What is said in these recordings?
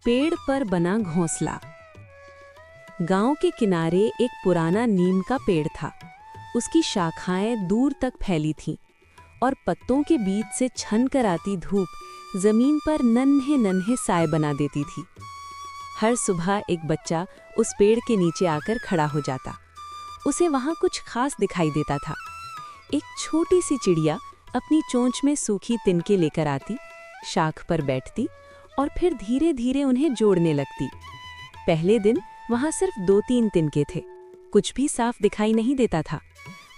पेड़ पर बना घोंसला। गांव के किनारे एक पुराना नीम का पेड़ था। उसकी शाखाएं दूर तक फैली थीं और पत्तों के बीच से छन कर आती धूप जमीन पर नन्हे नन्हे साए बना देती थी। हर सुबह एक बच्चा उस पेड़ के नीचे आकर खड़ा हो जाता। उसे वहां कुछ खास दिखाई देता था। एक छोटी सी चिड़िया अपनी चोंच में सूखी तिनके लेकर आती, शाख पर बैठती और फिर धीरे धीरे उन्हें जोड़ने लगती। पहले दिन वहां सिर्फ 2-3 तिनके थे, कुछ भी साफ दिखाई नहीं देता था।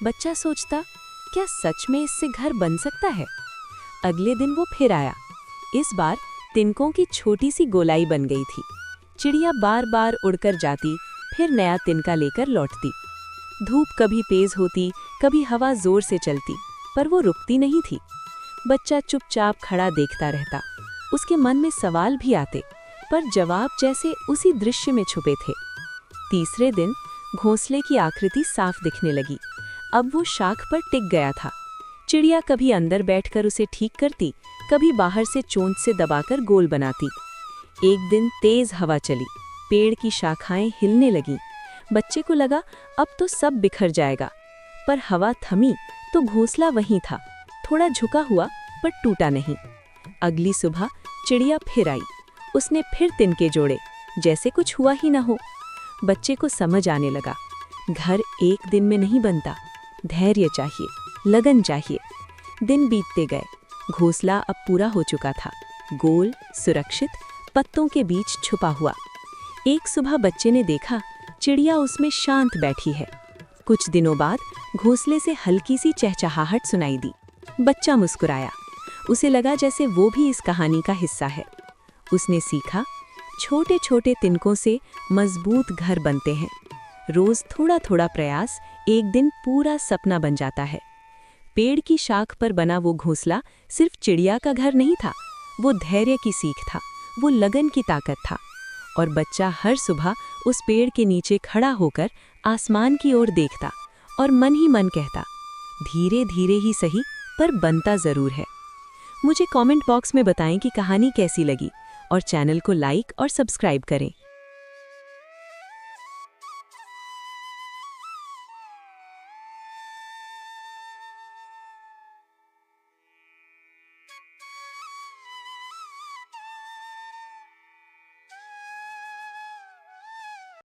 बच्चा सोचता, क्या सच में इससे घर बन सकता है? अगले दिन वो फिर आया। इस बार तिनकों की छोटी सी गोलाई बन गई थी। चिड़िया बार बार उड़कर जाती, फिर नया तिनका लेकर लौटती। धूप कभी तेज होती, कभी हवा जोर से चलती, पर वो रुकती नहीं थी। बच्चा चुपचाप खड़ा देखता रहता। उसके मन में सवाल भी आते, पर जवाब जैसे उसी दृश्य में छुपे थे। तीसरे दिन घोंसले की आकृति साफ दिखने लगी। अब वो शाख पर टिक गया था। चिड़िया कभी अंदर बैठकर उसे ठीक करती, कभी बाहर से चोंच से दबाकर गोल बनाती। एक दिन तेज हवा चली, पेड़ की शाखाएं हिलने लगीं। बच्चे को लगा अब तो सब बिखर जाएगा, पर हवा थमी तो घोंसला वहीं था, थोड़ा झुका हुआ पर टूटा नहीं। अगली सुबह चिड़िया फिर आई। उसने फिर तिनके जोड़े, जैसे कुछ हुआ ही न हो। बच्चे को समझ आने लगा, घर एक दिन में नहीं बनता, धैर्य चाहिए, लगन चाहिए। दिन बीतते गए, घोंसला अब पूरा हो चुका था, गोल, सुरक्षित, पत्तों के बीच छुपा हुआ। एक सुबह बच्चे ने देखा, चिड़िया उसमें शांत बैठी है। कुछ दिनों बाद घोंसले से हल्की सी चहचहाहट सुनाई दी। बच्चा मुस्कुराया। उसे लगा जैसे वो भी इस कहानी का हिस्सा है। उसने सीखा, छोटे छोटे तिनकों से मजबूत घर बनते हैं। रोज थोड़ा थोड़ा प्रयास एक दिन पूरा सपना बन जाता है। पेड़ की शाख पर बना वो घोंसला सिर्फ चिड़िया का घर नहीं था, वो धैर्य की सीख था, वो लगन की ताकत था। और बच्चा हर सुबह उस पेड़ के नीचे खड़ा होकर आसमान की ओर देखता और मन ही मन कहता, धीरे धीरे ही सही पर बनता जरूर है। मुझे कमेंट बॉक्स में बताएं कि कहानी कैसी लगी और चैनल को लाइक और सब्सक्राइब करें।